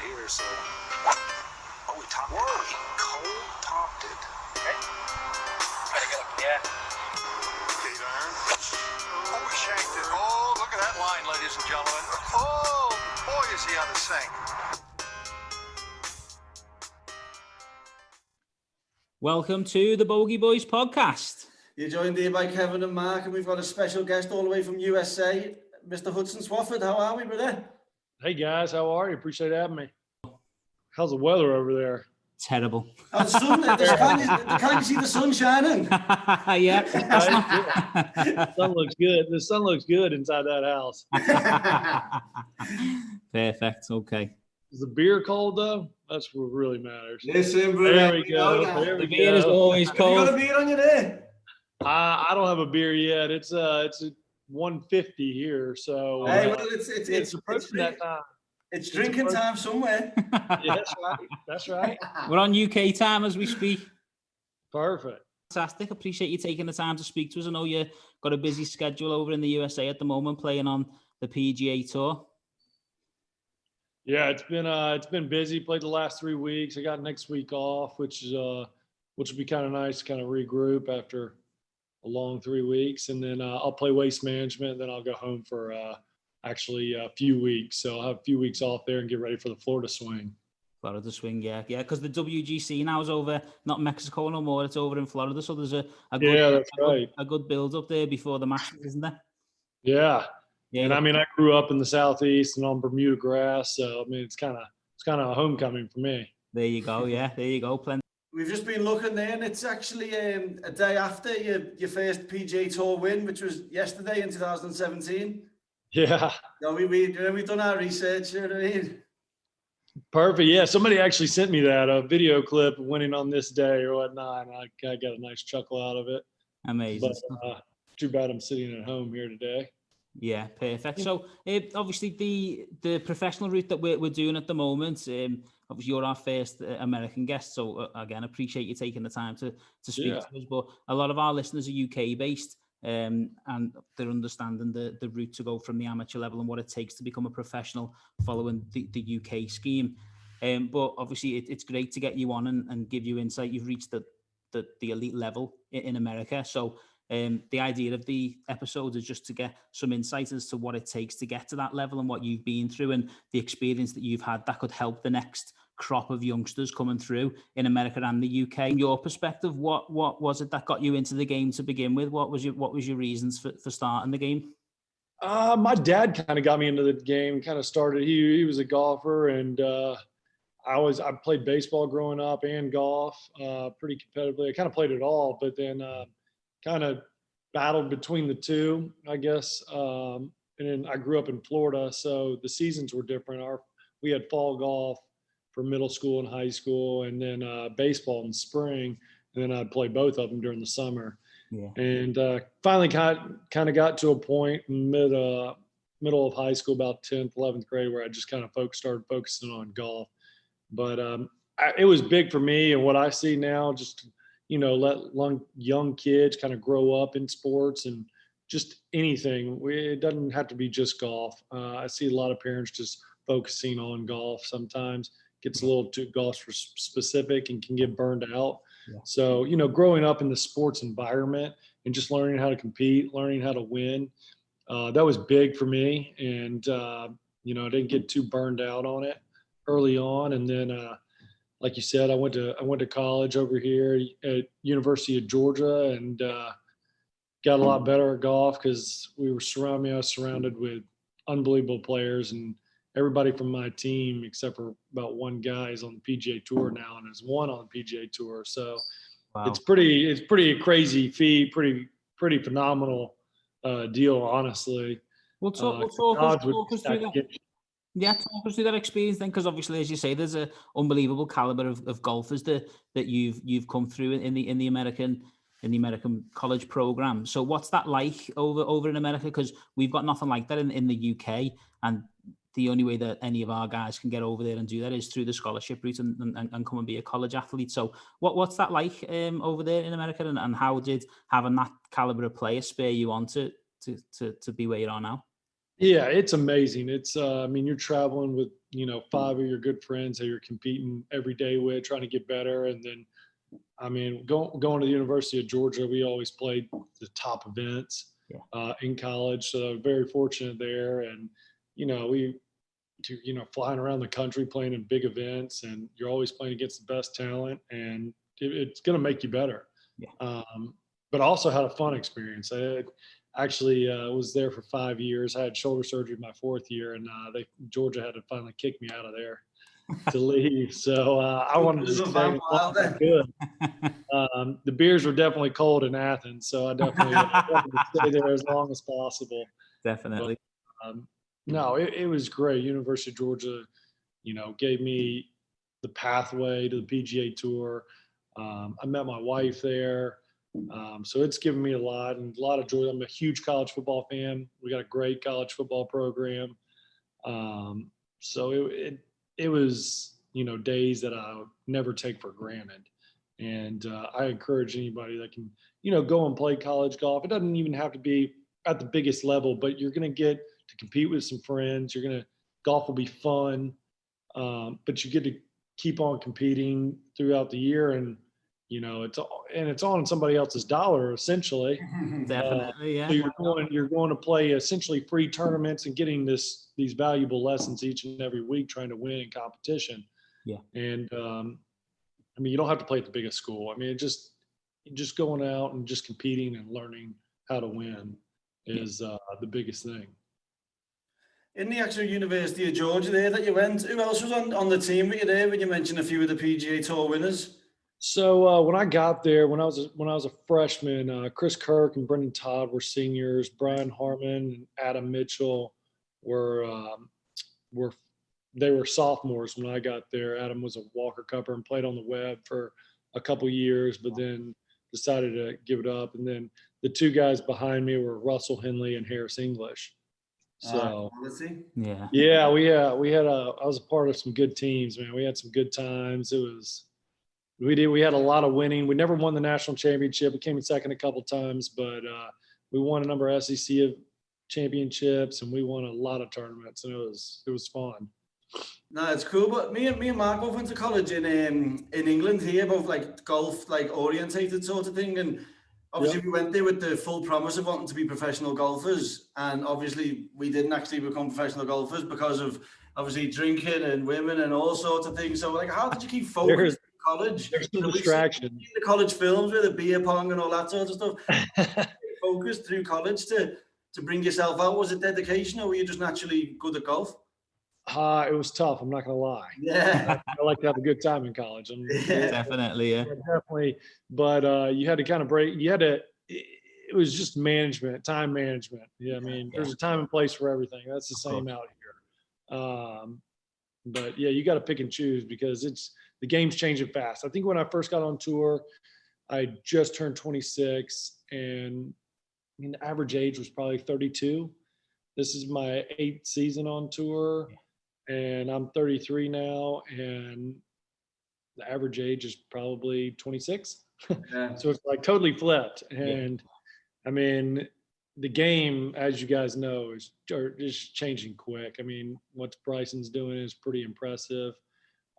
here, so... Oh, he topped it. He cold topped it. Okay. Gotta get up. Yeah. 8 iron. Oh, he shanked it. Oh, look at that line, ladies and gentlemen. Oh, boy, is he out of sync. Welcome to the Bogey Boys podcast. You're joined here by Kevin and Mark, and we've got a special guest all the way from USA, Mr. Hudson Swafford. How are we, brother? Hey guys, how are you? Appreciate having me. How's the weather over there? Terrible. Oh, the sun, can't you see the sun shining? Yeah. The sun looks good. The sun looks good inside that house. Perfect. Okay. Is the beer cold though? That's what really matters. Listen, brother. There we go. There we The beer go. is always Have you cold. got a beer on you there? I don't have a beer yet. It's a 150 here, so Hey, well, it's approaching that time. It's drinking time somewhere. Yeah, that's right. That's right. We're on UK time as we speak. Perfect. Fantastic. Appreciate you taking the time to speak to us. I know you've got a busy schedule over in the USA at the moment, playing on the PGA Tour. Yeah, it's been busy. Played the last 3 weeks. I got next week off, which will be kind of nice to kind of regroup after a long 3 weeks, and then I'll play waste management. Then I'll go home for actually a few weeks. So I'll have a few weeks off there and get ready for the Florida swing. Florida swing, yeah. Because the WGC now is over, not Mexico no more. It's over in Florida. So there's a good build up there before the Masters, isn't there? Yeah. Yeah. And I mean, I grew up in the Southeast and on Bermuda grass, so I mean, it's kind of a homecoming for me. There you go. Yeah, there you go. Plenty. We've just been looking there, and it's actually a day after your first PGA Tour win, which was yesterday in 2017. Yeah. No, we've done our research. You know what I mean? Perfect. Yeah, somebody actually sent me a video clip of winning on this day or whatnot, and I got a nice chuckle out of it. Amazing. But too bad I'm sitting at home here today. Yeah, perfect. So obviously the professional route that we're doing at the moment, obviously you're our first American guest. So again, appreciate you taking the time to speak to us. But a lot of our listeners are UK based, and they're understanding the route to go from the amateur level and what it takes to become a professional following the UK scheme. But obviously it's great to get you on and give you insight. You've reached the elite level in America. So the idea of the episode is just to get some insight as to what it takes to get to that level and what you've been through and the experience that you've had that could help the next crop of youngsters coming through in America and the UK. In your perspective, what was it that got you into the game to begin with? What was your reasons for starting the game? My dad kind of got me into the game. Kind of started. He was a golfer, and I played baseball growing up and golf pretty competitively. I kind of played it all, but then kind of battled between the two, I guess. And then I grew up in Florida, so the seasons were different. We had fall golf for middle school and high school, and then baseball in spring, and then I'd play both of them during the summer. Yeah. And finally kind of got to a point in middle of high school, about 10th, 11th grade, where I just kind of started focusing on golf. But it was big for me, and what I see now, just let young kids kind of grow up in sports and just anything. It doesn't have to be just golf. I see a lot of parents just focusing on golf sometimes. Gets a little too golf specific and can get burned out. Yeah. So, growing up in the sports environment and just learning how to compete, learning how to win, that was big for me. And, I didn't get too burned out on it early on. And then, like you said, I went to college over here at University of Georgia and got a lot better at golf because I was surrounded with unbelievable players, and everybody from my team, except for about one guy, is on the PGA Tour now and has won on the PGA Tour. So wow. It's pretty crazy feat, pretty phenomenal deal, honestly. We'll talk us through that. Yeah, talk us through that experience then, because obviously, as you say, there's an unbelievable caliber of golfers that you've come through in the American college program. So what's that like over in America? Because we've got nothing like that in the UK, and the only way that any of our guys can get over there and do that is through the scholarship route and come and be a college athlete. So what's that like over there in America, and how did having that caliber of player spur you on to be where you are now? Yeah, it's amazing. It's, I mean, you're traveling with, 5 of your good friends that you're competing every day with, trying to get better. And then, I mean, going to the University of Georgia, we always played the top events in college. So I was very fortunate there. And, flying around the country playing in big events, and you're always playing against the best talent, and it's going to make you better. Yeah. But also had a fun experience. I actually was there for 5 years. I had shoulder surgery my 4th year, and Georgia had to finally kick me out of there to leave. So I wanted to stay as long as I could. The beers were definitely cold in Athens, so I definitely wanted to stay there as long as possible. Definitely. But, no, it was great. University of Georgia, gave me the pathway to the PGA Tour. I met my wife there. So it's given me a lot of joy. I'm a huge college football fan. We got a great college football program. So it was, days that I would never take for granted. And I encourage anybody that can, go and play college golf. It doesn't even have to be at the biggest level, but you're going to get to compete with some friends. Golf will be fun. But you get to keep on competing throughout the year, and it's on somebody else's dollar essentially. Definitely, yeah. So you're going to play essentially free tournaments and getting these valuable lessons each and every week, trying to win in competition. Yeah. And I mean, you don't have to play at the biggest school. I mean, just going out and just competing and learning how to win is the biggest thing. In the actual University of Georgia there that you went, who else was on the team with you there when you mentioned a few of the PGA Tour winners? So when I got there, when I was a freshman, Chris Kirk and Brendan Todd were seniors. Brian Harmon and Adam Mitchell were sophomores when I got there. Adam was a Walker Cupper and played on the web for a couple years, but then decided to give it up. And then the 2 guys behind me were Russell Henley and Harris English. So yeah, I was a part of some good teams, man. We had some good times. We had a lot of winning. We never won the national championship. We came in second a couple times, but we won a number of SEC championships, and we won a lot of tournaments, and it was fun. No, it's cool. But me and Mark both went to college in England here, both like golf, like orientated sort of thing. And obviously we went there with the full promise of wanting to be professional golfers. And obviously we didn't actually become professional golfers because of obviously drinking and women and all sorts of things. So like, how did you keep focused in college? There's some distractions. The college films with the beer pong and all that sort of stuff. Focused through college to bring yourself out. Was it dedication, or were you just naturally good at golf? It was tough. I'm not going to lie. Yeah. I like to have a good time in college. Definitely, yeah. Definitely. But you had to kind of it was just management, time management. Yeah. I mean, there's a time and place for everything. That's the same out here. But yeah, you got to pick and choose because the game's changing fast. I think when I first got on tour, I just turned 26, and I mean, the average age was probably 32. This is my 8th season on tour, and I'm 33 now, and the average age is probably 26. So it's like totally flipped. And I mean, the game, as you guys know, is changing quick. I mean, what Bryson's doing is pretty impressive.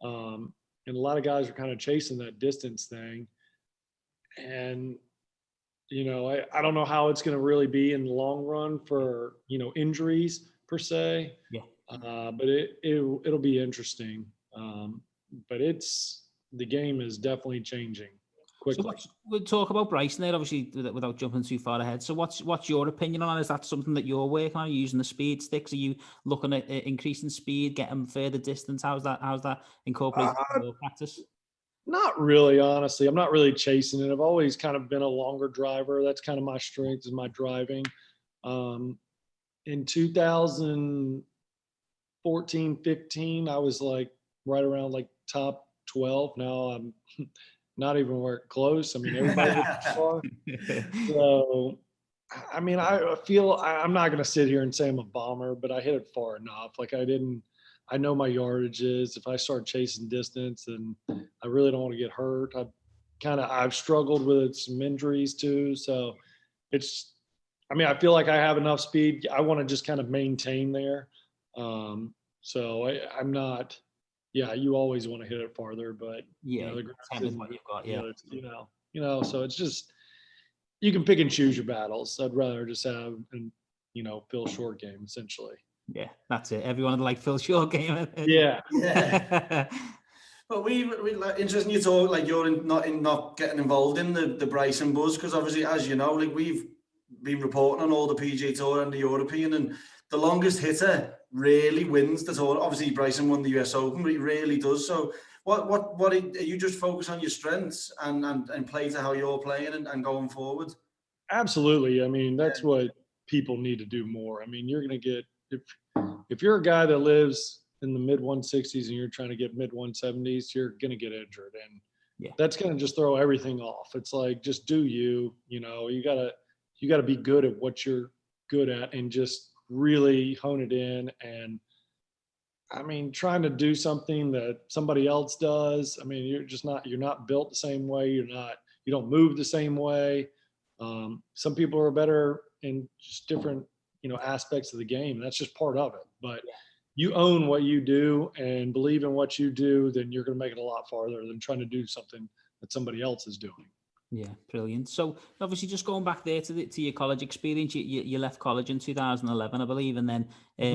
And a lot of guys are kind of chasing that distance thing. And, I don't know how it's going to really be in the long run for, injuries per se. Yeah. But it'll be interesting. But the game is definitely changing quickly. So we'll talk about Bryson there, obviously, without jumping too far ahead. So what's your opinion on it? Is that something that you're working on, using the speed sticks? Are you looking at increasing speed, getting further distance? How's that incorporated into your practice? Not really, honestly. I'm not really chasing it. I've always kind of been a longer driver. That's kind of my strength, is my driving. In 2014, 15, I was like right around like top 12. Now I'm not even close. I mean, everybody gets far. So, I mean, I feel I'm not going to sit here and say I'm a bomber, but I hit it far enough. Like I know my yardages. If I start chasing distance, and I really don't want to get hurt. I've struggled with some injuries too. So I mean, I feel like I have enough speed. I want to just kind of maintain there. So I'm not. Yeah, you always want to hit it farther, but Yeah, the same grass with isn't. what you've got. Yeah, It's, So it's just you can pick and choose your battles. I'd rather just have Phil Short game essentially. yeah, that's it. Everyone would like Phil Short game. Yeah. Yeah. But we like, interesting you talk like you're not getting involved in the Bryson buzz, because obviously, as you know, like we've been reporting on all the PGA Tour and the European, and the longest hitter rarely wins the tour. Obviously, Bryson won the US Open, but he rarely does. So, what are you just focus on your strengths and play to how you're playing and going forward? Absolutely. I mean, that's what people need to do more. I mean, you're going to get if you're a guy that lives in the mid 160s and you're trying to get mid 170s, you're going to get injured, and that's going to just throw everything off. It's like, just do you got to be good at what you're good at and just really hone it in. And I mean, trying to do something that somebody else does, I mean, you're not built the same way. You don't move the same way. Some people are better in just different, aspects of the game. That's just part of it. But you own what you do and believe in what you do, then you're going to make it a lot farther than trying to do something that somebody else is doing. Yeah, brilliant. So obviously, just going back there to your college experience, you left college in 2011, I believe, and then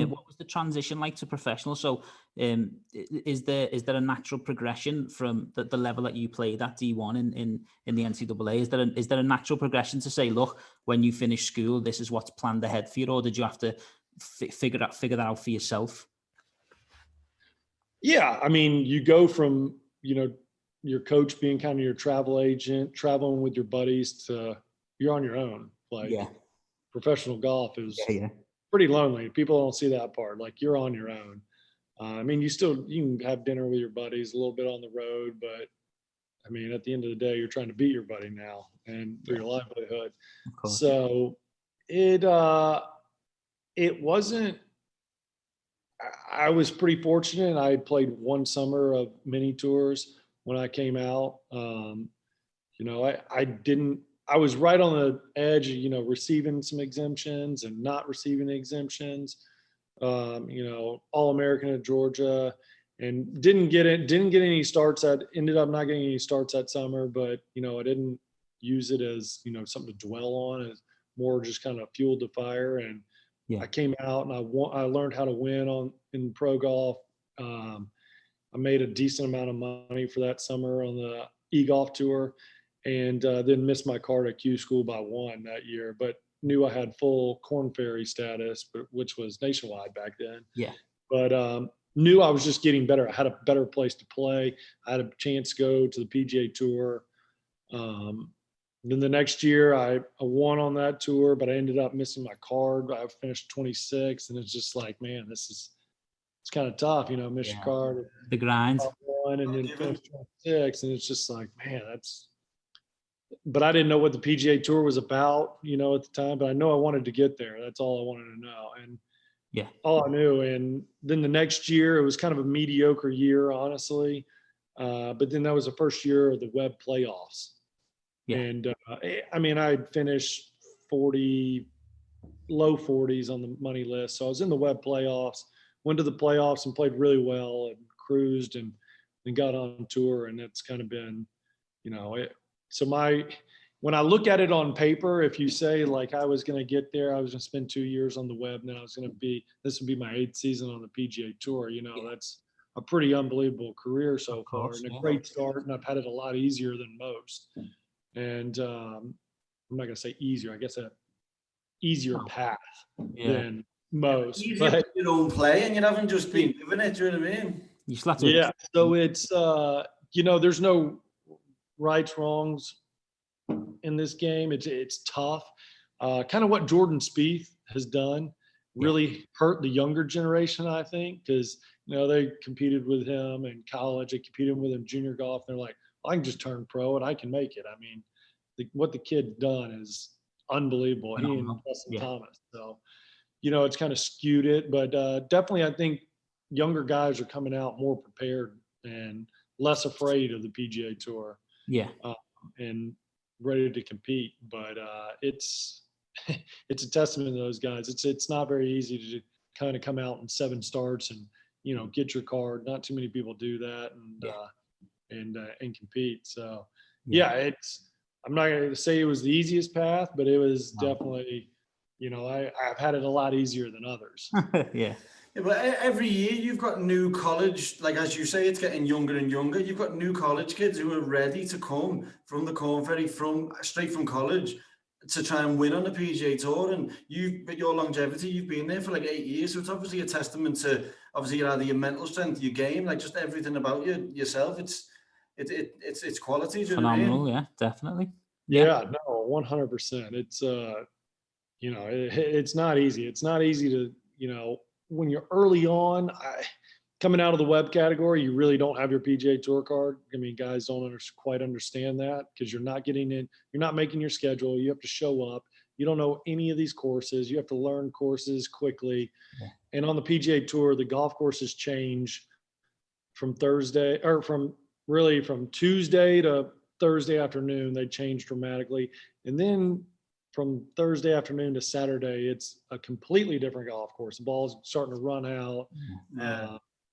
what was the transition like to professional? So, is there a natural progression from the level that you played at D1 in the NCAA? Is there a natural progression to say, look, when you finish school, this is what's planned ahead for you, or did you have to figure that out for yourself? Yeah, I mean, you go from your coach being kind of your travel agent, traveling with your buddies, to you're on your own. Like professional golf is pretty lonely. People don't see that part. Like, you're on your own. I mean, you can have dinner with your buddies a little bit on the road, but I mean, at the end of the day, you're trying to beat your buddy now and for your livelihood. So it wasn't. I was pretty fortunate. I played one summer of mini tours when I came out. I was right on the edge of, receiving some exemptions and not receiving exemptions. All-American at Georgia, and didn't get any starts. Ended up not getting any starts that summer, but, I didn't use it as, something to dwell on. It's more just kind of fueled the fire. And I came out and I learned how to win in pro golf. I made a decent amount of money for that summer on the e-golf tour, and then missed my card at Q school by one that year, but knew I had full Corn Ferry status, which was nationwide back then. Yeah. But knew I was just getting better. I had a better place to play. I had a chance to go to the PGA Tour. Then the next year I won on that tour, but I ended up missing my card. I finished 26th, and it's just like, man, it's kind of tough, miss your card. The grind. One and then finish 26, and it's just like, man, but I didn't know what the PGA Tour was about, at the time, but I know I wanted to get there. That's all I wanted to know. And all I knew. And then the next year, it was kind of a mediocre year, honestly. But then that was the first year of the web playoffs. And I mean, I'd finished low 40s on the money list. So I was in the web playoffs, went to the playoffs and played really well and cruised and got on tour. And it's kind of been, when I look at it on paper, if you say like I was going to get there, I was going to spend 2 years on the web. Now this would be my 8th season on the PGA Tour. That's a pretty unbelievable career so far, and a great start. And I've had it a lot easier than most. And I'm not going to say easier. I guess a easier path than most. Easier with your own play, and you haven't just been living it. Do you know what I mean? So it's there's no rights, wrongs in this game. It's tough. Kind of what Jordan Spieth has done really hurt the younger generation, I think, because they competed with him in college, they competed with him in junior golf. They're like, I can just turn pro and I can make it. I mean, what the kid's done is unbelievable. He and Dustin Thomas. So, it's kind of skewed it, but definitely I think younger guys are coming out more prepared and less afraid of the PGA Tour. And ready to compete. But it's it's a testament to those guys. It's not very easy to kind of come out in 7 starts and, you know, get your card. Not too many people do that and compete. So yeah, I'm not going to say it was the easiest path, but it was definitely, you know, I've had it a lot easier than others. Yeah. Yeah, but every year you've got new college, like as you say, it's getting younger and younger. You've got new college kids who are ready to come from the Corn Ferry, straight from college, to try and win on the PGA Tour. And with your longevity, you've been there for like 8 years, so it's obviously a testament to obviously either your mental strength, your game, like just everything about yourself. It's quality. Phenomenal, yeah, definitely. Yeah, no, 100%. It's you know, it's not easy. It's not easy to, you know, when you're early on, coming out of the web category, you really don't have your PGA Tour card. I mean, guys don't quite understand that because you're not getting in, you're not making your schedule. You have to show up. You don't know any of these courses. You have to learn courses quickly. Yeah. And on the PGA Tour, the golf courses change from Tuesday to Thursday afternoon. They change dramatically. And then from Thursday afternoon to Saturday, it's a completely different golf course. The ball's starting to run out.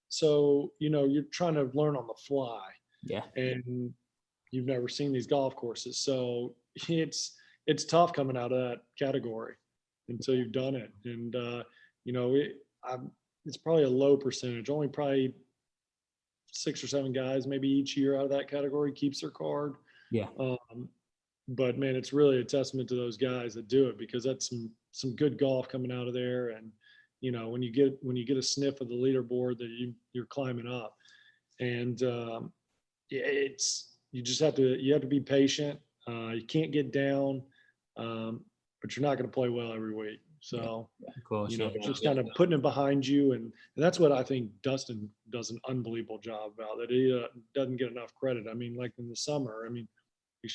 So, you know, you're trying to learn on the fly. Yeah. And you've never seen these golf courses. So it's tough coming out of that category until you've done it. And, you know, it's probably a low percentage, only probably 6 or 7 guys maybe each year out of that category keeps their card. Yeah. But man, it's really a testament to those guys that do it, because that's some good golf coming out of there. And, you know, when you get a sniff of the leaderboard that you're climbing up, and you just have to be patient. You can't get down, but you're not going to play well every week. So, of course, you know, just kind of putting it behind you. And that's what I think Dustin does an unbelievable job about, that he doesn't get enough credit. I mean, like in the summer, I mean, he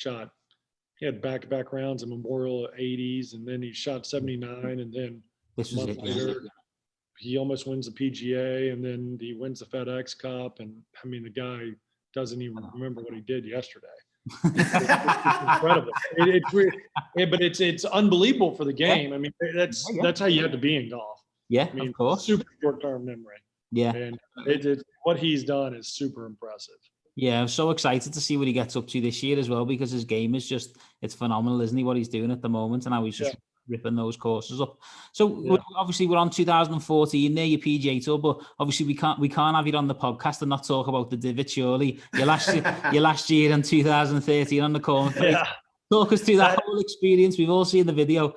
had back-to-back rounds in Memorial 80s, and then he shot 79, and then a month later, he almost wins the PGA, and then he wins the FedEx Cup. And I mean, the guy doesn't even remember what he did yesterday. It's incredible. But it's unbelievable for the game. Yeah. I mean, that's how you have to be in golf. Yeah, I mean, of course. Super short-term memory. Yeah, and what he's done is super impressive. Yeah, I'm so excited to see what he gets up to this year as well, because his game is it's phenomenal, isn't he, what he's doing at the moment, and how he's just ripping those courses up. So obviously we're on 2014 there, your PGA Tour, but obviously we can't have you on the podcast and not talk about the divot, surely. Your last year in 2013 on the Corn Ferry. Yeah. Talk us through that whole experience. We've all seen the video.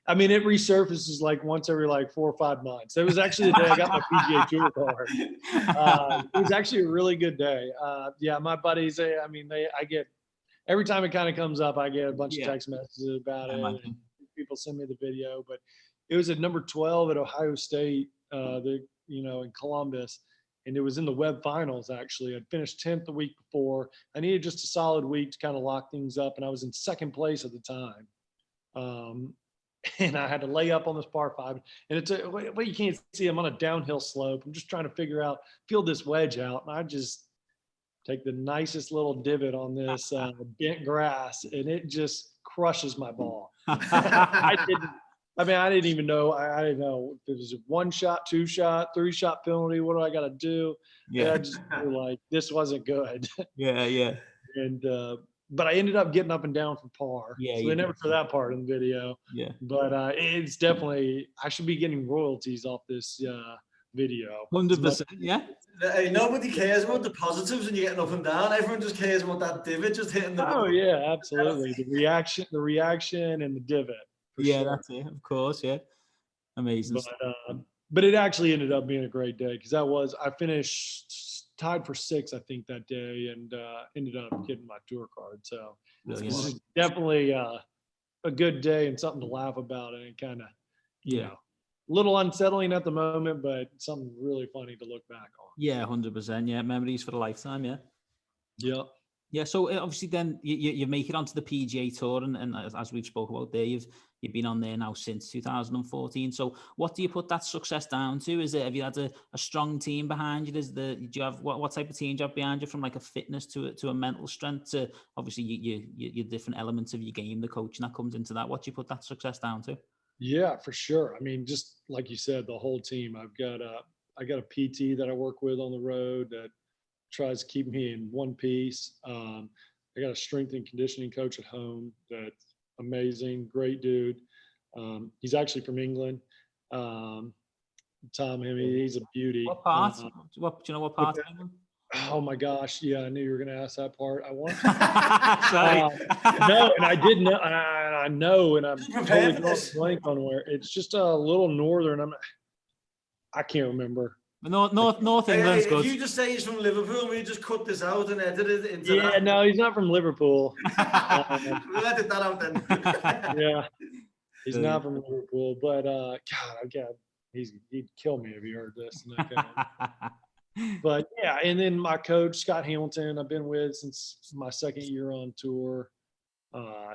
I mean, it resurfaces like once every 4 or 5 months. It was actually the day I got my PGA Tour card. It was actually a really good day. Yeah, my buddies, I get, every time it kind of comes up, I get a bunch of text messages about it. And people send me the video, but it was at number 12 at Ohio State, in Columbus. And it was in the web finals, actually. I'd finished 10th the week before. I needed just a solid week to kind of lock things up. And I was in second place at the time. And I had to lay up on this par 5, and you can't see, I'm on a downhill slope. I'm just trying to feel this wedge out. And I just take the nicest little divot on this bent grass, and it just crushes my ball. I didn't even know. I didn't know if it was a 1 shot, 2 shot, 3 shot penalty. What do I got to do? Yeah. And I just feel like this wasn't good. Yeah. And, but I ended up getting up and down for par. Yeah, so they never saw that part in the video. Yeah. But it's definitely, I should be getting royalties off this video. 100%. Yeah. Hey, nobody cares about the positives when you're getting up and down. Everyone just cares about that divot just hitting the. Oh yeah, absolutely. The reaction, and the divot. Yeah, sure. That's it. Of course. Yeah. Amazing. But it actually ended up being a great day, because I finished tied for 6th, I think, that day, and ended up getting my tour card. So this is definitely a good day and something to laugh about, and kind of, a little unsettling at the moment, but something really funny to look back on. Yeah, 100%. Yeah, memories for a lifetime. Yeah. Yeah. Yeah. So obviously, then you make it onto the PGA Tour, and as we've spoke about there, you've you've been on there now since 2014. So what do you put that success down to? Have you had a strong team behind you? Do you have what type of team do you have behind you, from like a fitness to a mental strength to obviously your different elements of your game, the coaching that comes into that? What do you put that success down to? Yeah, for sure. I mean, just like you said, the whole team. I got a PT that I work with on the road that tries to keep me in one piece. I got a strength and conditioning coach at home that's amazing, great dude. He's actually from England. Tom Hemme, he's a beauty. What part? Do you know what part? Oh my gosh, yeah, I knew you were going to ask that part. I want Sorry. no, and I did know, and I know, and I'm totally drawing a blank on where. It's just a little northern. I can't remember. North England's good. If you just say he's from Liverpool, we just cut this out and edit it into that. No, he's not from Liverpool. We'll edit that out then. Yeah, he's not from Liverpool, but God, he'd kill me if he heard this. But yeah, and then my coach, Scott Hamilton, I've been with since my second year on tour.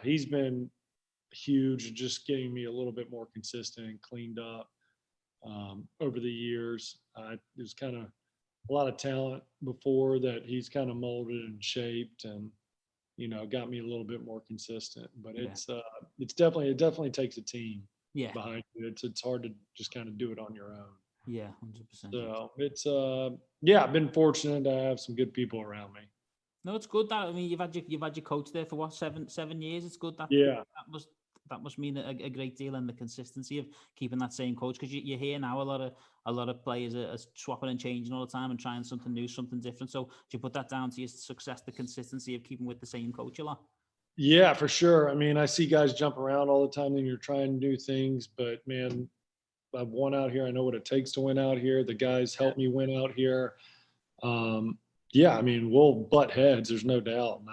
He's been huge, just getting me a little bit more consistent and cleaned up over the years. There's kind of a lot of talent before that he's kind of molded and shaped and, got me a little bit more consistent. But it definitely takes a team behind you. It's hard to just kind of do it on your own. Yeah, 100%. So it's I've been fortunate to have some good people around me. No, it's good that you've had your coach there for what, 7 years. It's good that that must mean a great deal, and the consistency of keeping that same coach, because you hear now a lot of players are swapping and changing all the time and trying something new, something different. So do you put that down to your success, the consistency of keeping with the same coach a lot? Yeah, for sure. I mean, I see guys jump around all the time and you're trying new things, but man, I've won out here. I know what it takes to win out here. The guys help me win out here. I mean, we'll butt heads. There's no doubt. And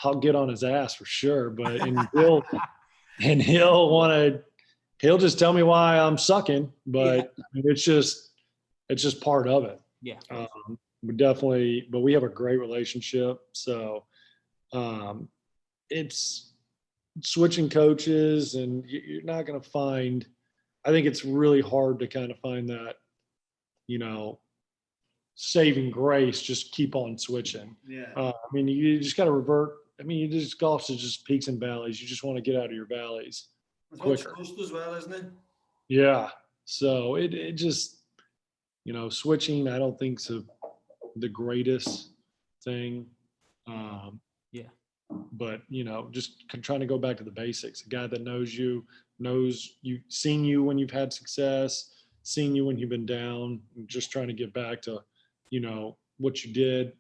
I'll get on his ass for sure. But he'll just tell me why I'm sucking. But it's just part of it. Yeah. But we have a great relationship. So it's switching coaches, and you're not going to find. I think it's really hard to kind of find that, saving grace, just keep on switching. Yeah. I mean, you just got to revert. I mean, golf's just peaks and valleys. You just want to get out of your valleys quicker. It's trust as well, isn't it? Yeah. So it just, switching, I don't think is the greatest thing. But, just trying to go back to the basics. A guy that knows you, seen you when you've had success, seen you when you've been down, and just trying to get back to, what you did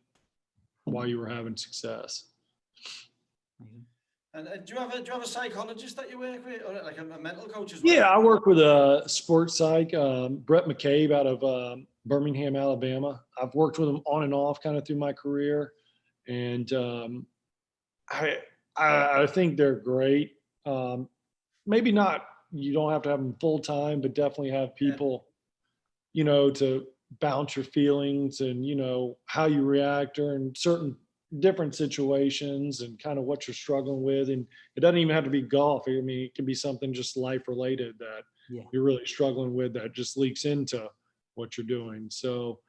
while you were having success. And do you have a psychologist that you work with, or like a mental coach as well? Yeah, I work with a sports psych, Brett McCabe out of Birmingham, Alabama. I've worked with him on and off kind of through my career. And I think they're great. Maybe not, you don't have to have them full time, but definitely have people, to bounce your feelings and, how you react during certain different situations and kind of what you're struggling with. And it doesn't even have to be golf. I mean, it can be something just life related that you're really struggling with that just leaks into what you're doing. So,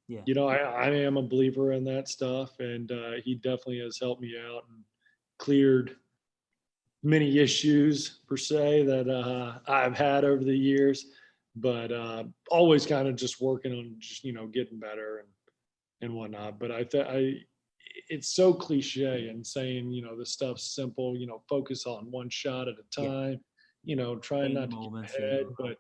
I am a believer in that stuff, and he definitely has helped me out and cleared many issues per se that I've had over the years, but always kind of just working on just, getting better and whatnot. But it's so cliche and saying, this stuff's simple, focus on one shot at a time, trying not to get ahead. But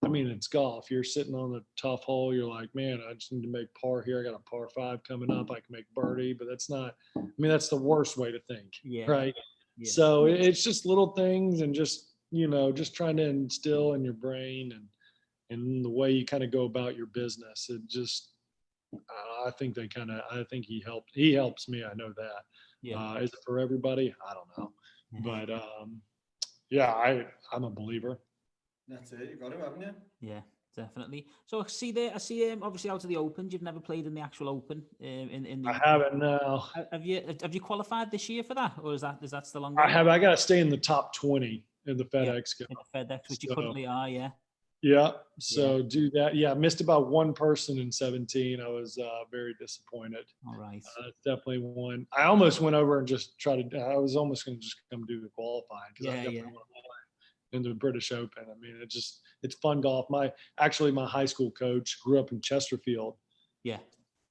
I mean, it's golf. You're sitting on the tough hole. You're like, man, I just need to make par here. I got a par 5 coming up. I can make birdie, but that's the worst way to think. Right. Yeah. So it's just little things, and just, just trying to instill in your brain and the way you kind of go about your business. It just, I think he helps me. I know that. Yeah. Is it for everybody? I don't know. But I'm a believer. That's it. You got it, haven't you? Yeah, definitely. So I see obviously out of the Open, you've never played in the actual Open. I haven't. No. Have you qualified this year for that, or is that still on? I got to stay in the top 20 in the FedEx Cup. In the FedEx, which you So, currently are, yeah. Yeah. So do that. Yeah. Missed about one person in 17. I was very disappointed. All right. Definitely one. I almost went over and just tried to, I was almost going to just come do the qualifying because I definitely want to play in the British Open. I mean, it's fun golf. Actually, my high school coach grew up in Chesterfield. Yeah.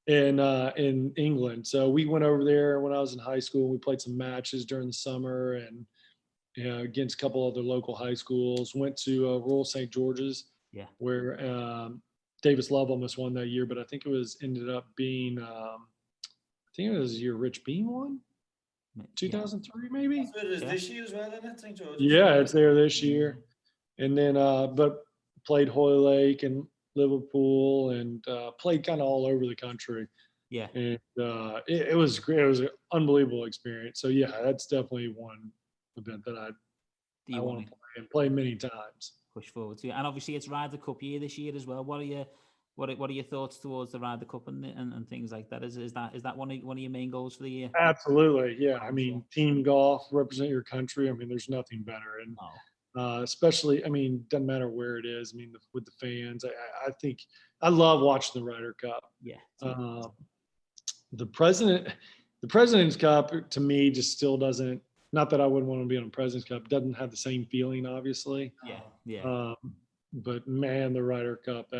In England. So we went over there when I was in high school. We played some matches during the summer and against a couple other local high schools. Went to Royal St. George's, where Davis Love almost won that year, but I think ended up being I think it was the year Rich Beam won, 2003 maybe. That's what it is this year as well, isn't it, St. George's? Yeah, it's there this year, and then but played Hoylake and Liverpool and played kind of all over the country. Yeah, and it was great. It was an unbelievable experience. So yeah, that's definitely one event that I want to play and play many times. Push forward to, and obviously it's Ryder Cup year this year as well. What are your thoughts towards the Ryder Cup and things like that? Is that one of your main goals for the year? Absolutely, yeah. I mean, team golf, represent your country. I mean, there's nothing better, and especially, I mean, doesn't matter where it is. I mean, with the fans, I think I love watching the Ryder Cup. Yeah. The President's Cup to me just still doesn't. Not that I wouldn't want to be on a President's Cup. Doesn't have the same feeling, obviously. Yeah. But man, the Ryder Cup,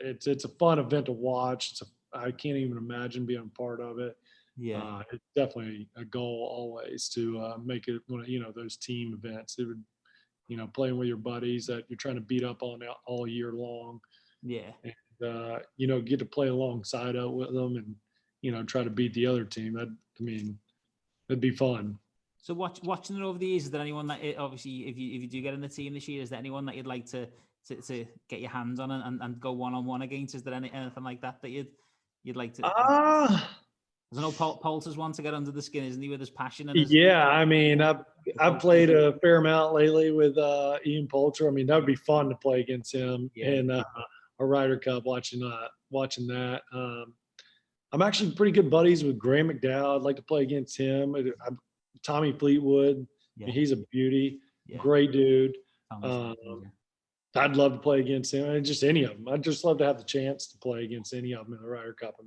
it's a fun event to watch. I can't even imagine being a part of it. Yeah. It's definitely a goal always to make it one of those team events. It would, playing with your buddies that you're trying to beat up on all year long. Yeah. And get to play alongside with them and try to beat the other team. It'd be fun. So watching it over the years, is there anyone that obviously if you do get in the team this year, is there anyone that you'd like to get your hands on and go one-on-one against? Is there anything like that you'd like to? I know Poulter's one to get under the skin, isn't he, with his passion? And I mean, I've played a fair amount lately with Ian Poulter. I mean, that would be fun to play against him in a Ryder Cup. Watching that. I'm actually pretty good buddies with Graham McDowell. I'd like to play against him. Tommy Fleetwood, he's a beauty, great dude. I'd love to play against him. And just any of them. I'd just love to have the chance to play against any of them in the Ryder Cup. I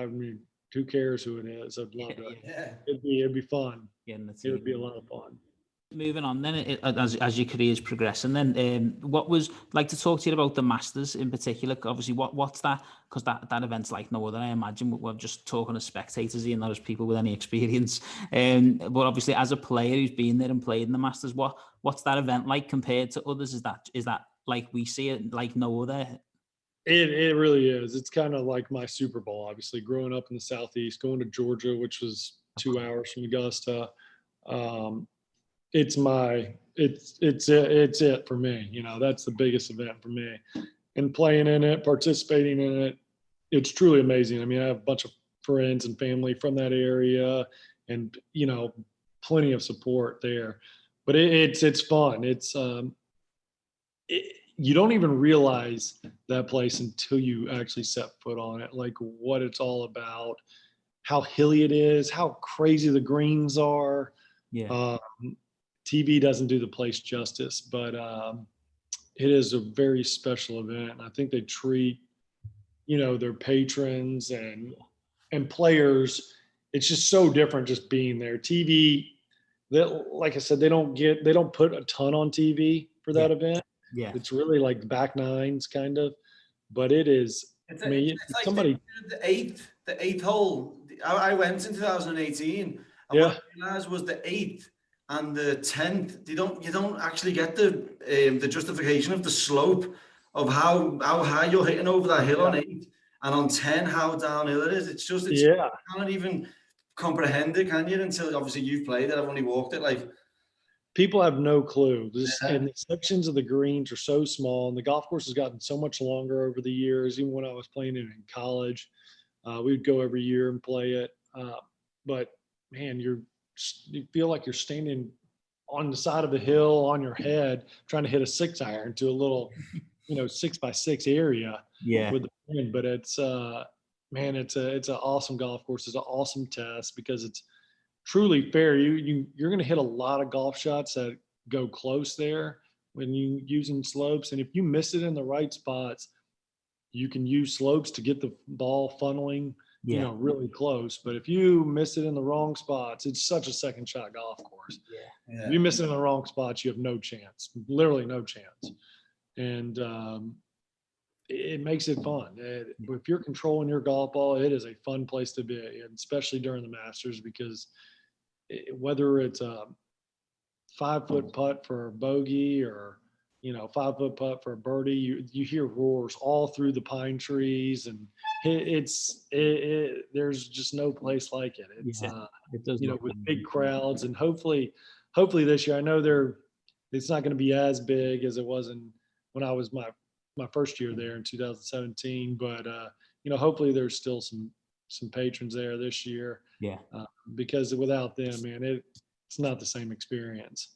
mean, who cares who it is? I'd love to. Yeah. It'd be fun. It would be a lot of fun. Moving on then, as your career's progressing, then what was like to talk to you about the Masters in particular? Obviously, what's that? Because that event's like no other. I imagine we're just talking as spectators here, not as people with any experience. But obviously, as a player who's been there and played in the Masters, what's that event like compared to others? Is that like we see it like no other? It really is. It's kind of like my Super Bowl. Obviously, growing up in the Southeast, going to Georgia, which was 2 hours from Augusta. It's it for me. That's the biggest event for me. And playing in it, participating in it, it's truly amazing. I mean, I have a bunch of friends and family from that area, and plenty of support there. But it's fun. You don't even realize that place until you actually set foot on it, like what it's all about, how hilly it is, how crazy the greens are. Yeah. TV doesn't do the place justice, but it is a very special event. I think they treat, their patrons and players. It's just so different just being there. TV, like I said, they don't put a ton on TV for that event. Yeah, it's really like the back nines kind of, but it is. It's like somebody the eighth hole. I went in 2018, and what I realized was the 8th and the 10th. You don't actually get the justification of the slope of how high you're hitting over that hill on 8, and on 10 how downhill it is. You can't even comprehend it, can you? Until obviously you've played it. I've only walked it. Like, people have no clue. And the sections of the greens are so small, and the golf course has gotten so much longer over the years. Even when I was playing it in college, we would go every year and play it. But man, you feel like you're standing on the side of the hill on your head, trying to hit a 6-iron to a little, 6x6 area. Yeah. With the wind. But it's an awesome golf course. It's an awesome test because it's truly fair. You're going to hit a lot of golf shots that go close there when you using slopes, and if you miss it in the right spots, you can use slopes to get the ball funneling, really close. But if you miss it in the wrong spots, it's such a second shot golf course. If you miss it in the wrong spots, you have no chance, literally no chance. And it makes it fun. If you're controlling your golf ball, it is a fun place to be, and especially during the Masters, because whether it's a 5-foot putt for a bogey or 5-foot putt for a birdie, you hear roars all through the pine trees, and there's just no place like it. It's it does with big crowds, and hopefully this year, I know it's not going to be as big as it was when I was my first year there in 2017, but hopefully there's still some patrons there this year. Because without them, man, it's not the same experience.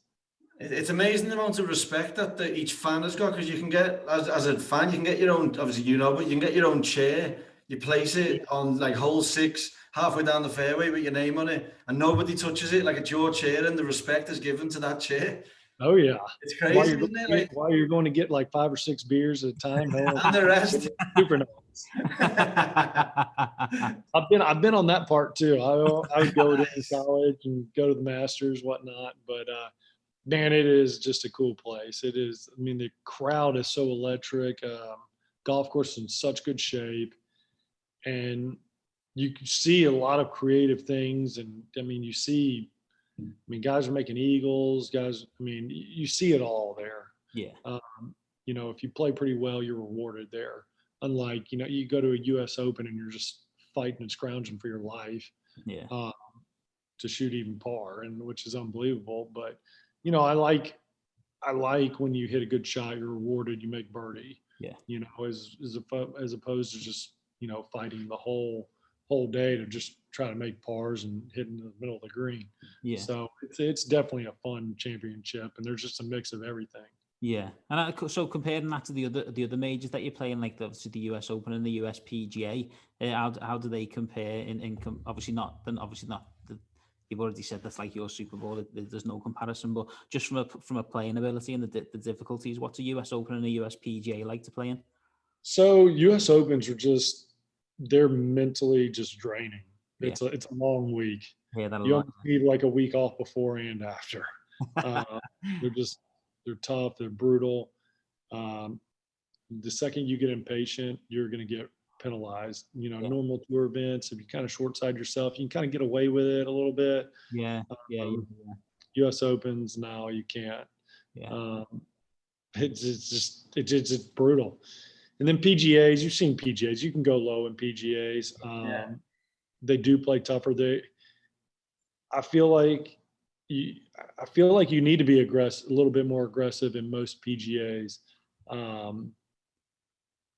It's amazing the amount of respect that each fan has got, because you can get, as a fan, you can get your own, obviously but you can get your own chair. You place it on like hole 6, halfway down the fairway with your name on it, and nobody touches it. Like, it's your chair, and the respect is given to that chair. Oh yeah, it's crazy, isn't it? While you're going to get like 5 or 6 beers at a time, and the rest. Super nice. I've been on that part too. I would go to college and go to the Masters, whatnot. But man, it is just a cool place. It is. I mean, the crowd is so electric. Golf course is in such good shape, and you can see a lot of creative things. And I mean, guys are making eagles. Guys, you see it all there. If you play pretty well, you're rewarded there. Unlike, you go to a U.S. Open and you're just fighting and scrounging for your life to shoot even par, and which is unbelievable. But, I like when you hit a good shot, you're rewarded, you make birdie. As opposed to just, fighting the whole day to just try to make pars and hit in the middle of the green. So it's definitely a fun championship, and there's just a mix of everything. And so comparing that to the other majors that you're playing, like obviously the US Open and the US PGA, how do they compare? In obviously not. You've already said that's like your Super Bowl. There's no comparison, but just from a playing ability and the difficulties, what's a US Open and a US PGA like to play in? So US Opens are they're mentally just draining. It's a long week. You almost need like a week off before and after. They're tough. They're brutal. The second you get impatient, you're going to get penalized. Normal tour events, if you kind of short side yourself, you can kind of get away with it a little bit. US Opens, now you can't. It's just brutal. And then PGAs, you've seen PGAs. You can go low in PGAs. They do play tougher. I feel like you need to be a little bit more aggressive in most PGAs,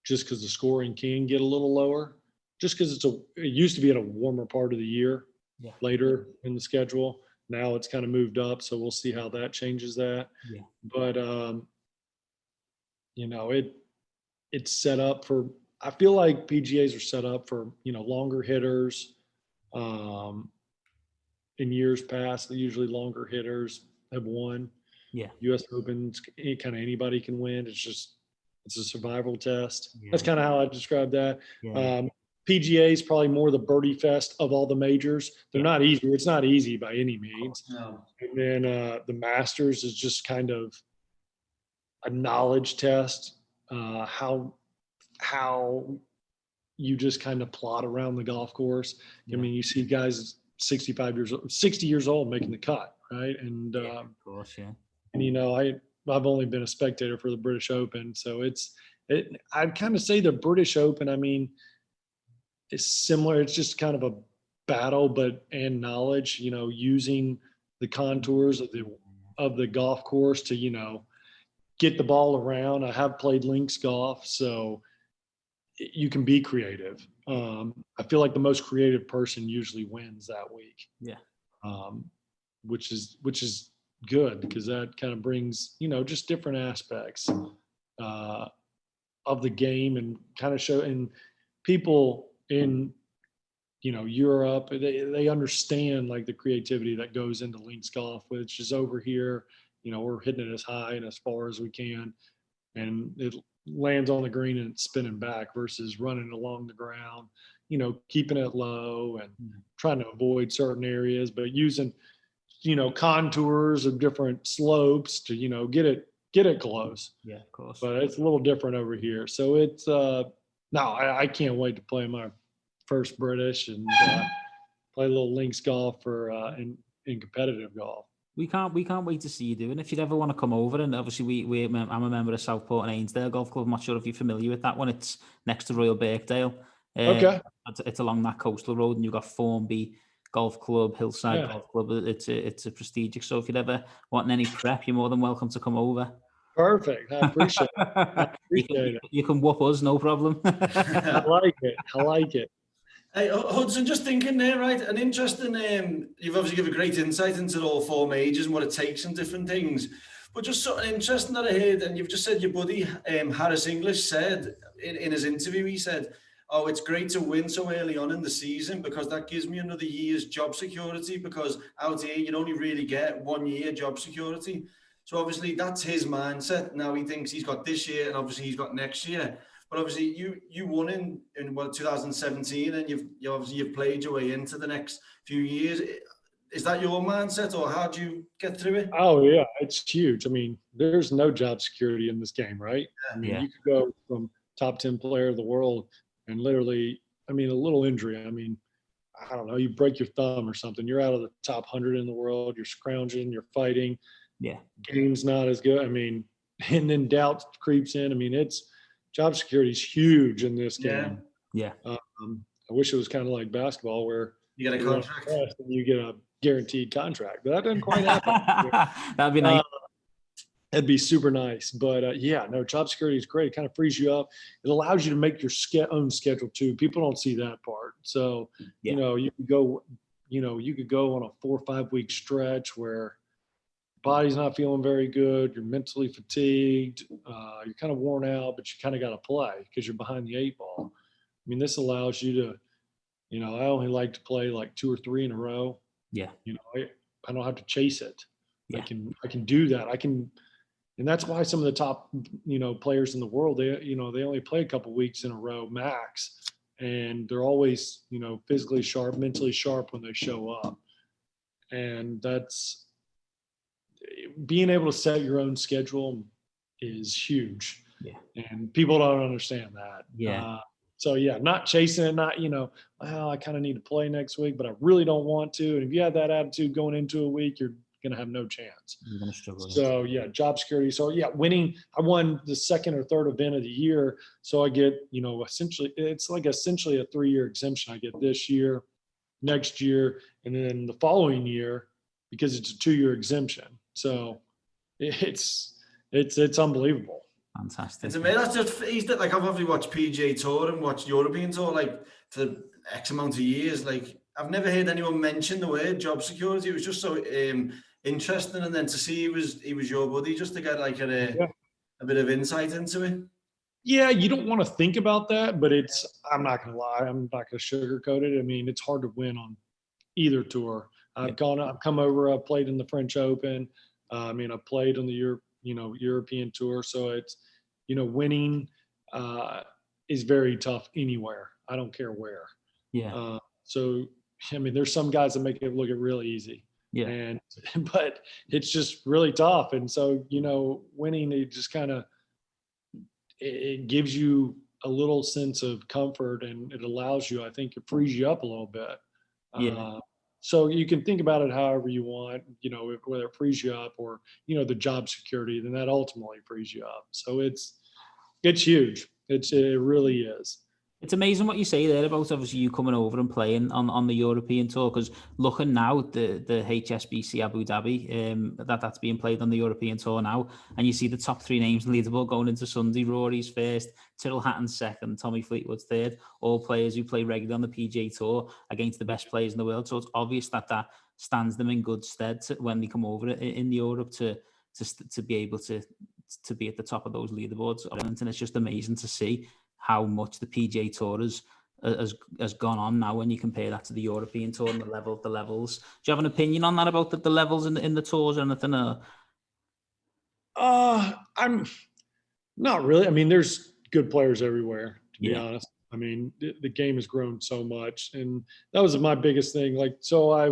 just because the scoring can get a little lower. Just because it used to be at a warmer part of the year, later in the schedule. Now it's kind of moved up, so we'll see how that changes that. But it's set up for. I feel like PGAs are set up for longer hitters. In years past, usually longer hitters have won. US Opens, kind of anybody can win. It's a survival test. That's kind of how I describe that. PGA is probably more the birdie fest of all the majors. They're not easy. It's not easy by any means. No. And then the Masters is just kind of a knowledge test. How you just kind of plot around the golf course. You see guys 60 years old making the cut, right? And of course, and I've only been a spectator for the British Open, so I'd kind of say the British Open, it's similar. It's just kind of a battle, and knowledge, using the contours of the golf course to, get the ball around. I have played links golf, so you can be creative. I feel like the most creative person usually wins that week. Which is good, because that kind of brings, just different aspects of the game, and kind of show, and people in Europe, they understand like the creativity that goes into links golf, which is over here, we're hitting it as high and as far as we can, and it lands on the green and it's spinning back versus running along the ground, keeping it low and trying to avoid certain areas, but using, contours of different slopes to, get it close. Yeah, of course. But it's a little different over here. So it's, I can't wait to play my first British and play a little links golf for in competitive golf. We can't wait to see you doing. If you'd ever want to come over, and obviously I'm a member of Southport and Ainsdale Golf Club. I'm not sure if you're familiar with that one. It's next to Royal Birkdale. Okay. It's along that coastal road, and you've got Formby Golf Club, Hillside Golf Club. It's a prestigious. So if you'd ever want any prep, you're more than welcome to come over. Perfect. I appreciate it. You can whoop us, no problem. I like it. Hey, Hudson, just thinking there, right? An interesting, you've obviously given a great insight into all 4 majors and what it takes and different things. But just something interesting that I heard, and you've just said your buddy Harris English said in his interview, he said, "Oh, it's great to win so early on in the season because that gives me another year's job security, because out here you'd only really get 1 year job security." So obviously that's his mindset. Now he thinks he's got this year and obviously he's got next year. But obviously you won in 2017 and you've played your way into the next few years. Is that your mindset, or how do you get through it? Oh yeah, it's huge. I mean, there's no job security in this game, right? I mean, you could go from top 10 player of the world and literally, a little injury. I don't know, you break your thumb or something, you're out of the top 100 in the world, you're scrounging, you're fighting. Yeah. Game's not as good. And then doubt creeps in. It's job security is huge in this game. Yeah. I wish it was kind of like basketball where you get a contract and you get a guaranteed contract, but that doesn't quite happen. That'd be nice. It'd be super nice, but job security is great. It kind of frees you up. It allows you to make your own schedule too. People don't see that part. So, you could go, on a 4 or 5 week stretch where body's not feeling very good, you're mentally fatigued, you're kind of worn out, but you kind of got to play because you're behind the 8 ball. This allows you to, I only like to play like 2 or 3 in a row. Yeah. I don't have to chase it. Yeah. I can do that. And that's why some of the top, players in the world, they only play a couple weeks in a row max, and they're always, physically sharp, mentally sharp when they show up. And that's, being able to set your own schedule is huge. Yeah. And people don't understand that. Yeah. Not chasing it, not, I kind of need to play next week, but I really don't want to. And if you have that attitude going into a week, you're going to have no chance. You're going to struggle. So job security. So winning, I won the 2nd or 3rd event of the year. So I get, essentially a 3-year exemption. I get this year, next year, and then the following year, because it's a 2-year exemption. So it's unbelievable. Fantastic. And to me, that's just, I've obviously watched PGA Tour and watched European Tour like for X amount of years. Like I've never heard anyone mention the word job security. It was just so interesting, and then to see he was your buddy, just to get like a bit of insight into it. Yeah, you don't want to think about that, but I'm not gonna lie, I'm not gonna sugarcoat it. It's hard to win on either tour. I've come over, I've played in the French Open. I've played on the European Tour. So it's, winning is very tough anywhere. I don't care where. Yeah. There's some guys that make it look really easy. Yeah. But it's just really tough. And so, winning, it just kind of, it gives you a little sense of comfort, and it allows you, I think it frees you up a little bit. Yeah. So you can think about it however you want, whether it frees you up or, the job security, then that ultimately frees you up. So it's huge. It really is. It's amazing what you say there about obviously you coming over and playing on the European Tour, because looking now at the HSBC Abu Dhabi, that's being played on the European Tour now, and you see the top 3 names in the leaderboard going into Sunday. Rory's first, Tyrrell Hatton's second, Tommy Fleetwood's third, all players who play regularly on the PGA Tour against the best players in the world. So it's obvious that stands them in good stead when they come over in Europe to be able to be at the top of those leaderboards. And it's just amazing to see how much the PGA Tour has gone on now when you compare that to the European Tour and the levels. Do you have an opinion on that about the levels in the tours or anything? I'm not really. I mean, there's good players everywhere, to be honest. I mean, the game has grown so much, and that was my biggest thing. Like, so I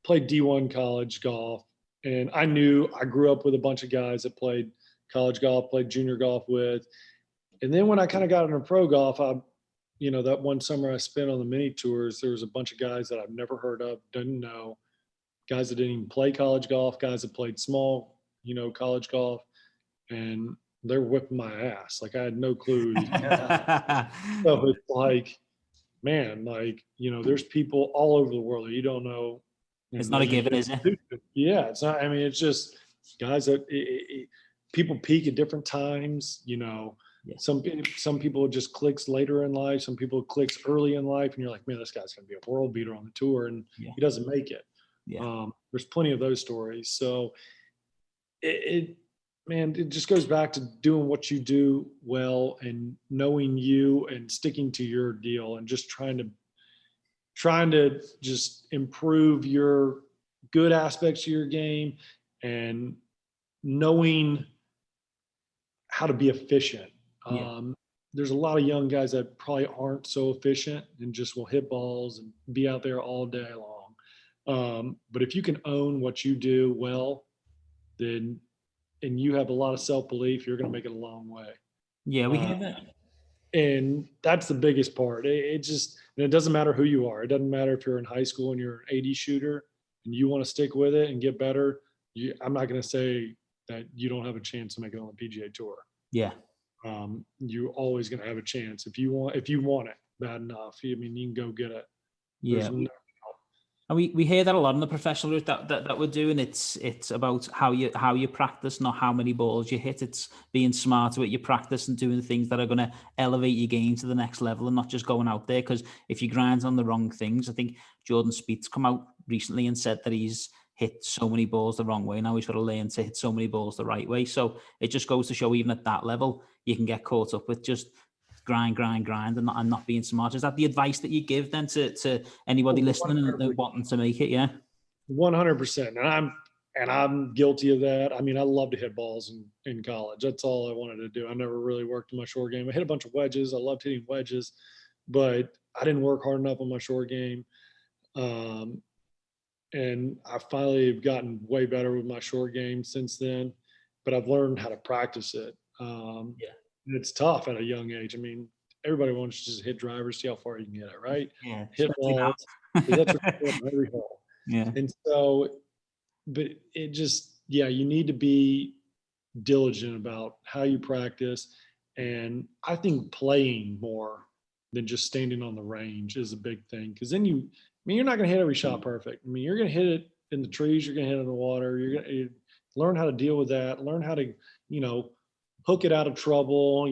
played D1 college golf, and I grew up with a bunch of guys that played college golf, played junior golf with. And then when I kind of got into pro golf, that one summer I spent on the mini tours, there was a bunch of guys that I've never heard of, didn't know, guys that didn't even play college golf, guys that played small, college golf, and they're whipping my ass. Like, I had no clue. So it's like, man, there's people all over the world that you don't know. It's not a given, is it? Yeah, it's not. I mean, it's just guys that people peak at different times. Some people it just clicks later in life. Some people it clicks early in life, and you're like, man, this guy's going to be a world beater on the tour, and he doesn't make it. There's plenty of those stories. So it just goes back to doing what you do well and knowing you and sticking to your deal and just trying to just improve your good aspects of your game and knowing how to be efficient. There's a lot of young guys that probably aren't so efficient and just will hit balls and be out there all day long. But if you can own what you do well, then and you have a lot of self-belief, you're going to make it a long way. Yeah, we hear that. And that's the biggest part. It doesn't matter who you are. It doesn't matter if you're in high school and you're an 80 shooter and you want to stick with it and get better. I'm not going to say that you don't have a chance to make it on the PGA Tour. Yeah. You're always going to have a chance if you want it bad enough. I mean, you can go get it. Yeah. And we hear that a lot on the professional route that we're doing. It's about how you practice, not how many balls you hit. It's being smarter with your practice and doing things that are going to elevate your game to the next level and not just going out there. Because if you grind on the wrong things, I think Jordan Spieth's come out recently and said that he's hit so many balls the wrong way. Now he's got to learn to hit so many balls the right way. So it just goes to show, even at that level, you can get caught up with just grind and not being smart. Is that the advice that you give then to anybody listening and wanting to make it? Yeah, 100%. And I'm guilty of that. I mean, I love to hit balls in college. That's all I wanted to do. I never really worked on my short game. I hit a bunch of wedges. I loved hitting wedges, but I didn't work hard enough on my short game. And I finally have gotten way better with my short game since then, but I've learned how to practice it. And it's tough at a young age. I mean, everybody wants to just hit drivers, see how far you can get it, right? Yeah. Hit balls. That's what you do on every hole. Yeah. And so, but it just, you need to be diligent about how you practice. And I think playing more than just standing on the range is a big thing. Because then you're not going to hit every shot perfect. I mean, you're going to hit it in the trees. You're going to hit it in the water. You're going to learn how to deal with that. Learn how to, hook it out of trouble,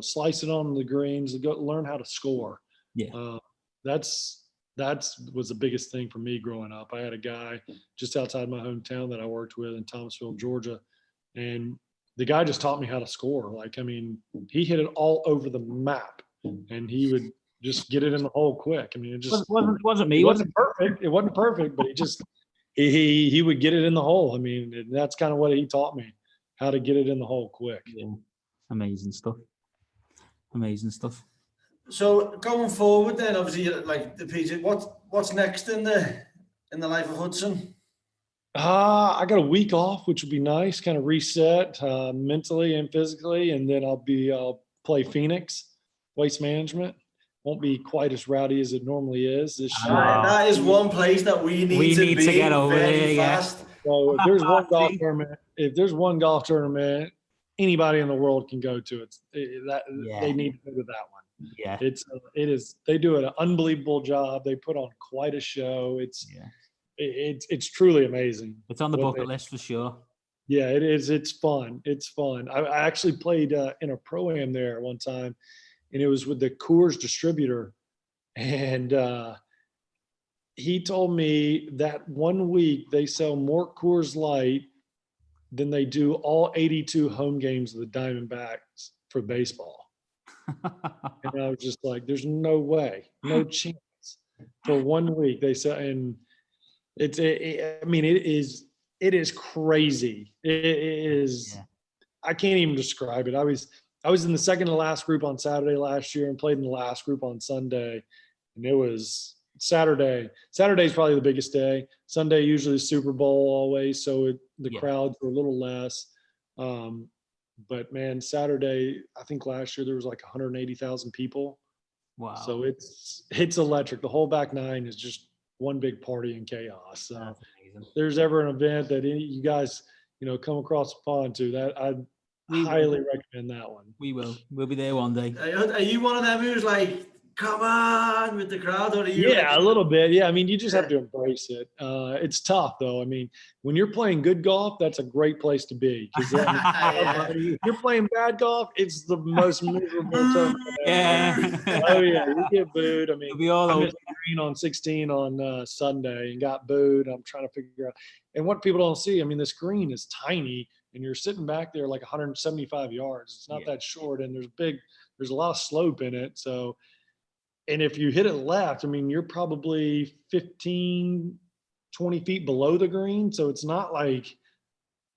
slice it on the greens, learn how to score. Yeah. That was the biggest thing for me growing up. I had a guy just outside my hometown that I worked with in Thomasville, Georgia. And the guy just taught me how to score. Like, I mean, he hit it all over the map and he would just get it in the hole quick. I mean, it wasn't me. It wasn't perfect. It wasn't perfect, but he would get it in the hole. I mean, and that's kind of what he taught me. How to get it in the hole quick. Yeah. Amazing stuff. So going forward, then obviously, like the PGA, what's next in the life of Hudson? I got a week off, which would be nice. Kind of reset mentally and physically, and then I'll play Phoenix Waste Management. Won't be quite as rowdy as it normally is this year. That is one place that we need to get over very fast. Yeah. So if there's one golf tournament anybody in the world can go to, they need to go to that one. Yeah, it is. They do an unbelievable job. They put on quite a show. It's truly amazing. It's on the bucket list for sure. Yeah, it is. It's fun. I actually played in a pro-am there one time, and it was with the Coors distributor, and he told me that 1 week they sell more Coors Light than they do all 82 home games of the Diamondbacks for baseball. And I was just like, there's no way, no chance for 1 week. They said, and I mean, it is crazy. It is, Yeah. I can't even describe it. I was in the second to last group on Saturday last year and played in the last group on Sunday. And it was Saturday. Saturday's probably the biggest day. Sunday, usually the Super Bowl always. So the crowds were a little less. But man, Saturday, I think last year there was like 180,000 people. Wow. So it's electric. The whole back nine is just one big party and chaos. So if there's ever an event that you guys, come across the pond to, that I'd highly recommend that one. We'll be there one day. Are you one of them who's like, come on with the crowd, or are you? Yeah, a little bit. Yeah, I mean, you just have to embrace it. It's tough though. I mean, when you're playing good golf, that's a great place to be. Because if you're playing bad golf, it's the most miserable tournament. Yeah. Oh yeah, you get booed. I mean, You'll be all I over. missed the green on 16 on Sunday and got booed. I'm trying to figure out. And what people don't see, I mean, this green is tiny, and you're sitting back there like 175 yards. It's not that short, and there's a lot of slope in it. So. And if you hit it left, I mean, you're probably 15, 20 feet below the green. So it's not like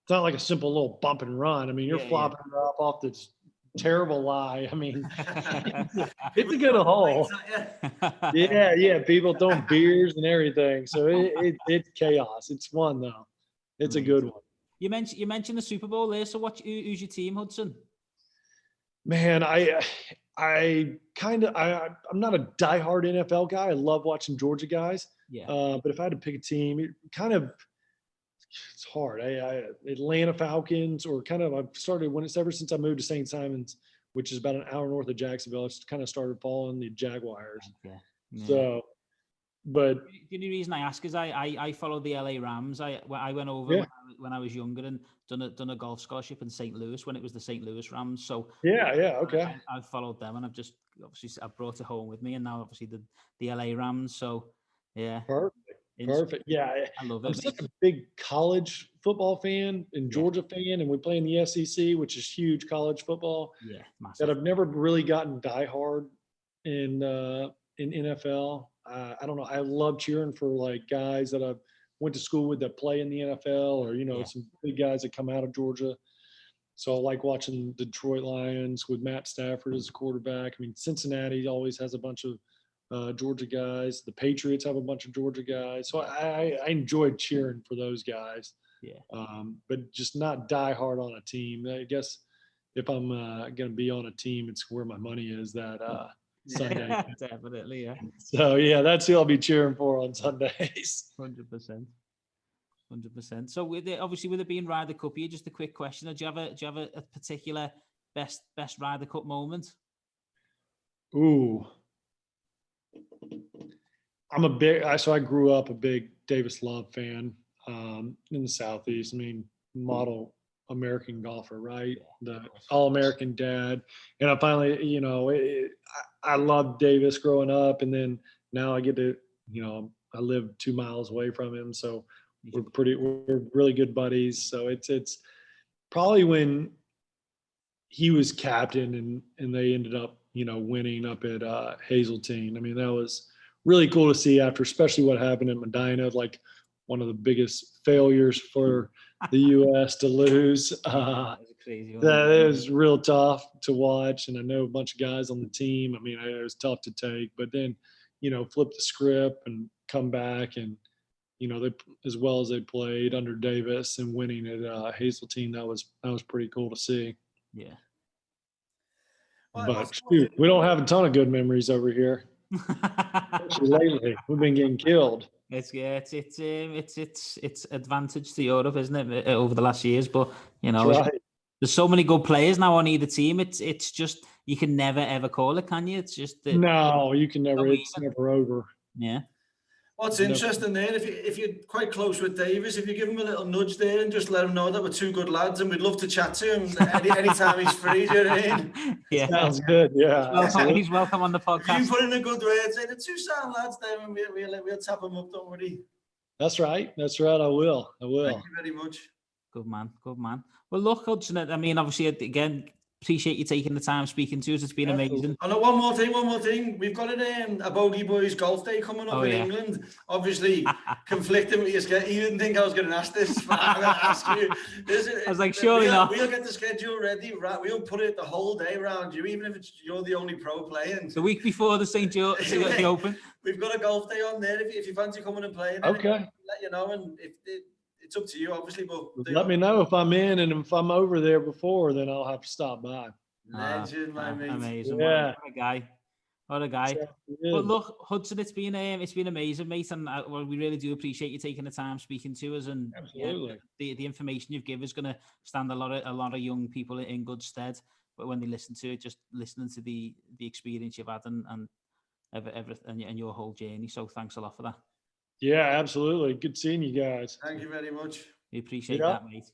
a simple little bump and run. I mean, you're flopping it up off this terrible lie. I mean, it's a good hole. Yeah. People throwing beers and everything. So it's chaos. It's fun though. It's a good one. You mentioned the Super Bowl there. So who's your team, Hudson? Man, I'm not a diehard NFL guy. I love watching Georgia guys. Yeah. But if I had to pick a team, it's hard. Atlanta Falcons, or I've started ever since I moved to St. Simons, which is about an hour north of Jacksonville. I've kind of started following the Jaguars. Yeah. So, but the only reason I ask is I follow the LA Rams. I went over when I was younger and done a golf scholarship in St. Louis when it was the St. Louis Rams. So okay. I've followed them, and I've brought it home with me, and now obviously the LA Rams. So yeah, perfect. Yeah, I love it. I'm such a big college football fan and Georgia fan, and we play in the SEC, which is huge college football. Yeah, massive. That I've never really gotten diehard in NFL. I don't know. I love cheering for like guys that I went to school with that play in the NFL, or some big guys that come out of Georgia. So I like watching the Detroit Lions with Matt Stafford as a quarterback. I mean, Cincinnati always has a bunch of Georgia guys. The Patriots have a bunch of Georgia guys. So I enjoyed cheering for those guys. Yeah. But just not diehard on a team. I guess if I'm going to be on a team, it's where my money is that Sunday. Definitely, yeah. So yeah, that's who I'll be cheering for on Sundays. 100%. So with it being Ryder Cup here, just a quick question: do you have a particular best Ryder Cup moment? Ooh, I grew up a big Davis Love fan in the Southeast. I mean, model American golfer, right? The All-American dad. And I finally, I loved Davis growing up, and then now I get to, I live 2 miles away from him, so we're really good buddies. So it's probably when he was captain and they ended up, winning up at Hazeltine. I mean, that was really cool to see after, especially what happened at Medina, like one of the biggest failures for the U.S. to lose. That was real tough to watch. And I know a bunch of guys on the team. I mean, it was tough to take, but then, flip the script and come back and, they, as well as they played under Davis and winning at Hazeltine, that was pretty cool to see. Yeah. But shoot, we don't have a ton of good memories over here. Especially lately, we've been getting killed. It's advantage to Europe, isn't it, over the last years? But right. There's so many good players now on either team. It's just you can never ever call it, can you? It's just no, you can never. It's never over. Yeah. What's interesting there, if you're quite close with Davis, if you give him a little nudge there and just let him know that we're two good lads and we'd love to chat to him anytime he's free, do you know what I mean? Yeah. Sounds good, yeah. He's welcome on the podcast. You put in a good word, say the two sound lads there, and we'll tap him up, don't worry. That's right, I will. Thank you very much. Good man. Well, look, Hudson, I mean, obviously, again, appreciate you taking the time speaking to us. It's been amazing. And one more thing. We've got a Bogey Boys golf day coming up in England. Obviously, conflicting with your schedule. You didn't think I was going to ask this, but I'm going to ask you. I was like, surely not. We'll get the schedule ready. We'll put it the whole day around you, even if you're the only pro playing. The week before the St. George the Open. We've got a golf day on there if you fancy coming and playing. Okay. Let you know, and if it's up to you, obviously. But let me know if I'm in, and if I'm over there before, then I'll have to stop by. Legend, my mate. Amazing. Yeah. What a guy. But look, Hudson, it's been amazing, mate, and we really do appreciate you taking the time speaking to us, and the information you've given is going to stand a lot of young people in good stead. But when they listen to it, just listening to the experience you've had and everything and your whole journey. So thanks a lot for that. Yeah, absolutely. Good seeing you guys. Thank you very much. We appreciate that, mate.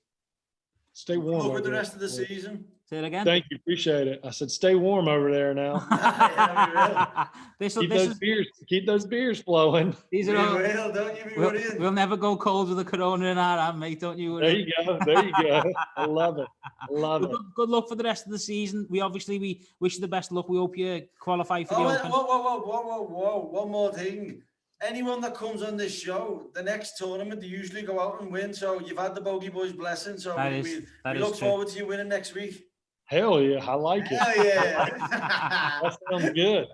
Stay warm. Over the rest of the season. Say it again. Thank you. Appreciate it. I said, stay warm over there now. Keep those beers flowing. These are all, don't you be worrying. We'll never go cold with a Corona in our hand, mate. Don't you There worry. you go. I love it. Good luck for the rest of the season. We wish you the best luck. We hope you qualify for the Open. Whoa. One more thing. Anyone that comes on this show, the next tournament, they usually go out and win. So you've had the Bogey Boys blessing. So we look forward to you winning next week. Hell yeah. I like it. Hell yeah. That sounds good.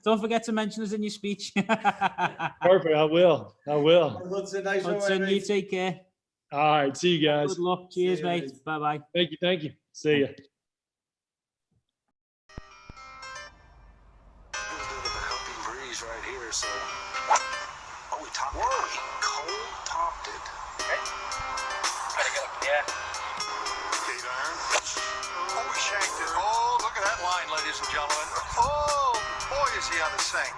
Don't forget to mention us in your speech. Perfect. I will. Hudson, you take care. All right. See you guys. Good luck. Cheers, mate. Bye-bye. Thank you. See you. Right here, so we topped it. He cold topped it. Okay. Try to get up. Yeah. 8-iron. We shanked it. Oh, look at that line, ladies and gentlemen. Oh, boy, is he out of sync.